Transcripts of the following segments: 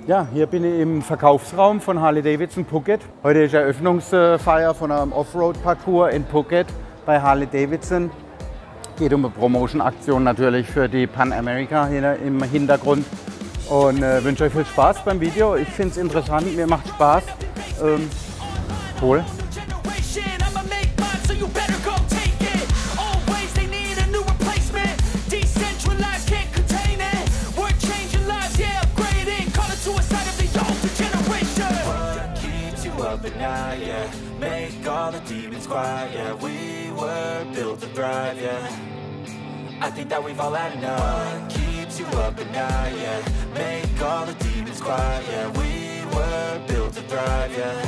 Ja, hier bin ich im Verkaufsraum von Harley Davidson Phuket. Heute ist Eröffnungsfeier von einem Offroad-Parcours in Phuket bei Harley Davidson. Geht um eine Promotion-Aktion natürlich für die Pan America hier im Hintergrund. Und wünsche euch viel Spaß beim Video. Ich finde es interessant, mir macht Spaß. Cool. Now, yeah, make all the demons quiet. Yeah, we were built to thrive. Yeah, I think that we've all had enough. What keeps you up at night? Yeah, make all the demons quiet. Yeah, we were built to thrive. Yeah,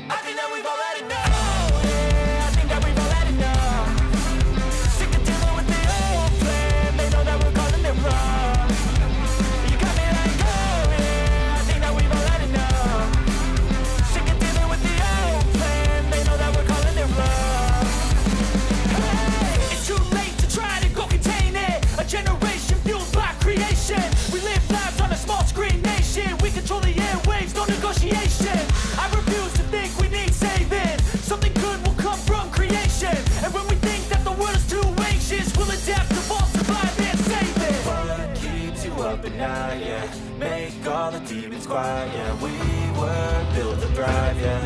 I think that we've all had enough. Oh, yeah, I think that we've all had enough. Sick of dealing with the old plan. They know that we're calling it wrong. You got me like, oh yeah, I think that we've all had enough. Generation fueled by creation. We live lives on a small screen nation. We control the airwaves, no negotiation. I refuse to think we need saving. Something good will come from creation. And when we think that the world is too anxious, we'll adapt, evolve, survive, and save it. What keeps you up at night? Yeah, make all the demons quiet. Yeah, we were built to thrive. Yeah,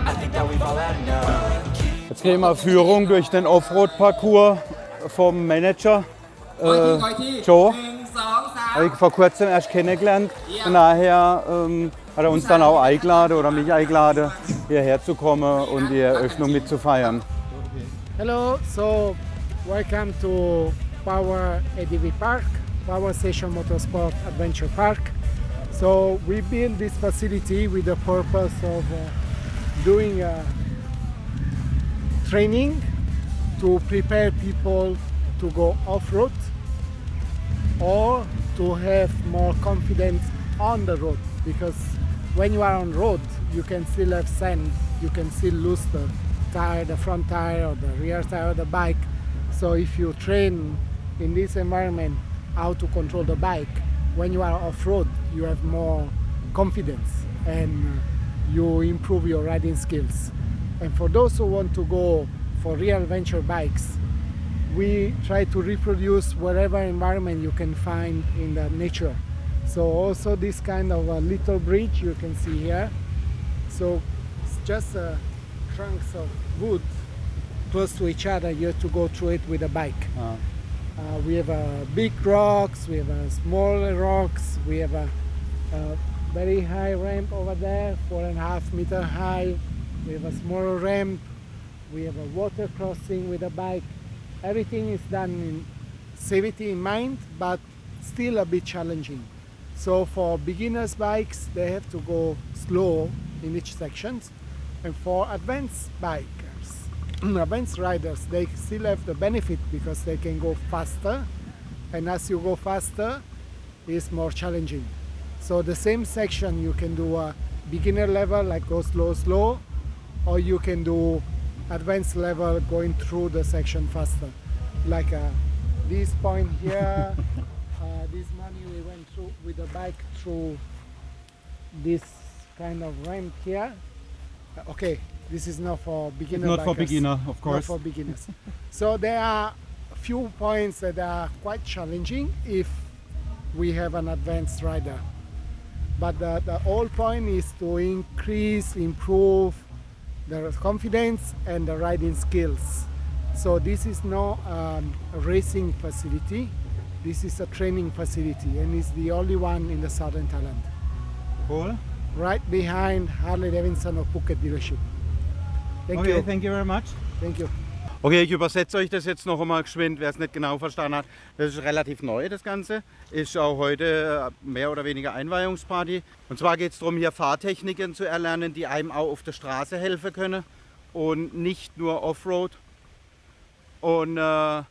I think that we've all had enough. Jetzt gehen wir Führung durch den Offroad-Parcours vom Manager. Joe, habe ich vor kurzem erst kennengelernt. Von daher hat er uns dann auch eingeladen oder mich eingeladen, hierher zu kommen und die Eröffnung mitzufeiern. Hello, so welcome to Power ADV Park, Power Station Motorsport Adventure Park. So we built this facility with the purpose of doing training to prepare people to go off-road or to have more confidence on the road, because when you are on road you can still have sand, you can still lose the tire, the front tire or the rear tire of the bike. So if you train in this environment how to control the bike, when you are off-road you have more confidence and you improve your riding skills. And for those who want to go for real adventure bikes, we try to reproduce whatever environment you can find in the nature. So also this kind of a little bridge you can see here. So it's just trunks of wood close to each other. You have to go through it with a bike. We have big rocks, we have smaller rocks, we have a very high ramp over there, 4.5 meters high. We have a smaller ramp. We have a water crossing with a bike. Everything is done in safety in mind, but still a bit challenging. So for beginners bikes, they have to go slow in each sections. And for advanced bikers, advanced riders, they still have the benefit because they can go faster. And as you go faster, it's more challenging. So the same section, you can do a beginner level, like go slow, slow, or you can do advanced level going through the section faster. Like this point here, this morning we went through with the bike through this kind of ramp here. Okay, this is not for beginner Not bikers. for beginner, of course. Not for beginners. So there are a few points that are quite challenging if we have an advanced rider. But the whole point is to increase, improve the confidence and the riding skills. So this is not a racing facility, this is a training facility, and it's the only one in the southern Thailand. Cool. Right behind Harley Davidson of Phuket dealership. Thank you. Thank you very much. Thank you. Okay, ich übersetze euch das jetzt noch einmal geschwind, wer es nicht genau verstanden hat. Das ist relativ neu, das Ganze. Ist auch heute mehr oder weniger Einweihungsparty. Und zwar geht es darum, hier Fahrtechniken zu erlernen, die einem auch auf der Straße helfen können und nicht nur Offroad. Und ja,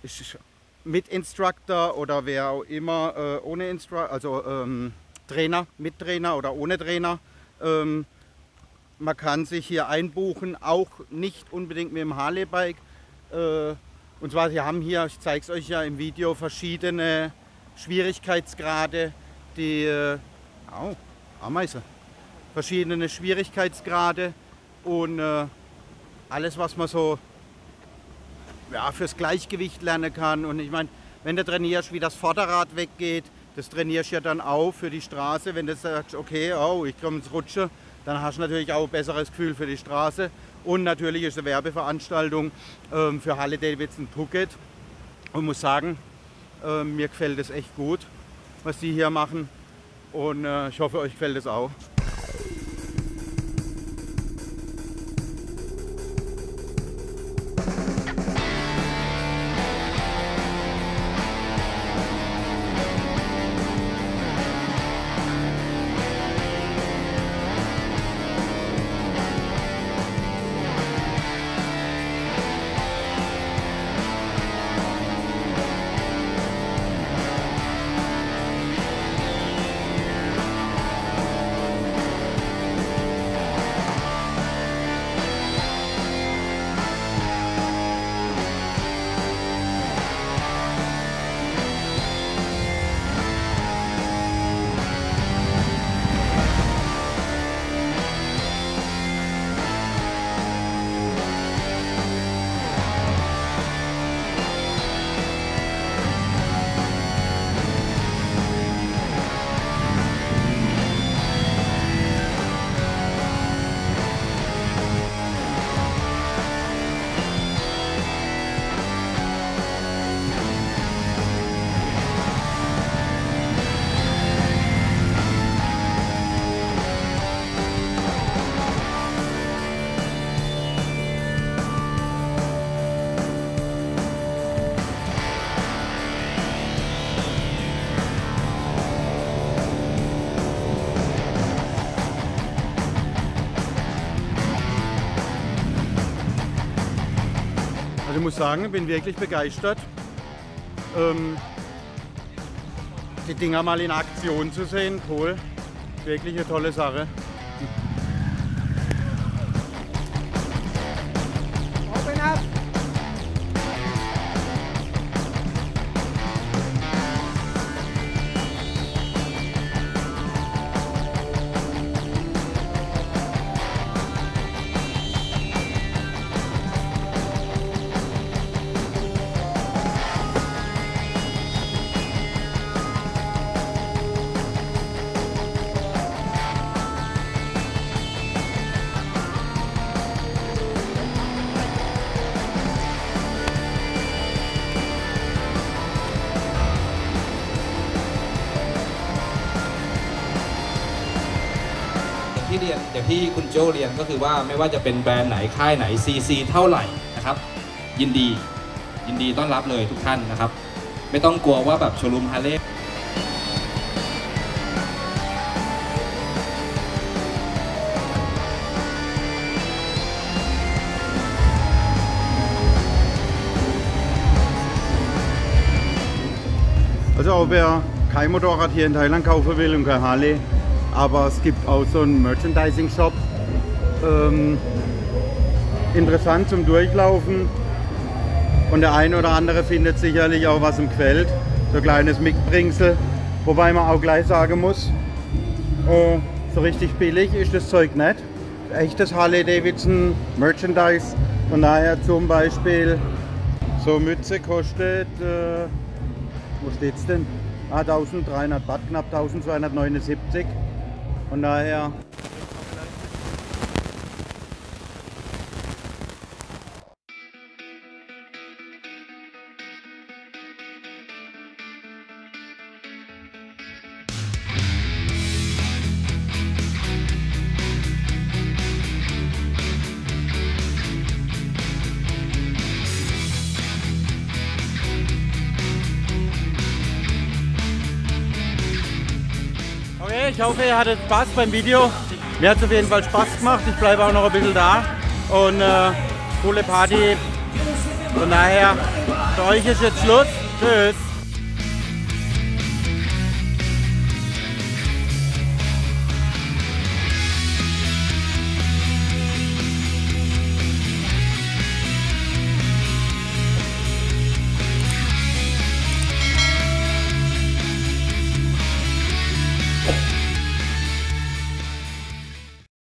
ist mit Instructor oder wer auch immer ohne Instructor, also Trainer, mit Trainer oder ohne Trainer. Man kann sich hier einbuchen, auch nicht unbedingt mit dem Harley-Bike. Und zwar, Sie haben hier, ich zeige es euch ja im Video, verschiedene Schwierigkeitsgrade, Ameise. Verschiedene Schwierigkeitsgrade und alles, was man so fürs Gleichgewicht lernen kann. Und ich meine, wenn du trainierst, wie das Vorderrad weggeht, das trainierst du ja dann auch für die Straße. Wenn du sagst, okay, ich komme ins Rutschen, dann hast du natürlich auch ein besseres Gefühl für die Straße. Und natürlich ist eine Werbeveranstaltung für HARLEY DAVIDSON Phuket. Und muss sagen, mir gefällt es echt gut, was die hier machen. Und ich hoffe, euch gefällt es auch. Also ich muss sagen, ich bin wirklich begeistert, die Dinger mal in Aktion zu sehen. Cool, wirklich eine tolle Sache. Open up!ที่เรียนอย่างที่คุณโจเรียนก็คือว่าไม่ว่าจะเป็นแบรนด์ไหนค่ายไหน CC เท่าไหร่นะครับยินดีต้อนรับเลยทุกท่านนะครับไม่ต้องกลัวว่าแบบโชว์รูมฮาร์เลย์ Also auch wer kein Motorrad hier in Thailand kaufen will und kein Harley, aber es gibt auch so einen Merchandising-Shop. Interessant zum Durchlaufen und der eine oder andere findet sicherlich auch was ihm gefällt. So ein kleines Mitbringsel, wobei man auch gleich sagen muss, so richtig billig ist das Zeug nicht. Echtes Harley Davidson Merchandise, von daher zum Beispiel so Mütze kostet, wo steht's denn? 1300 Baht, knapp 1279. Von daher. Okay, ich hoffe, ihr hattet Spaß beim Video. Mir hat es auf jeden Fall Spaß gemacht. Ich bleibe auch noch ein bisschen da. Und coole Party. Von daher, für euch ist jetzt Schluss. Tschüss.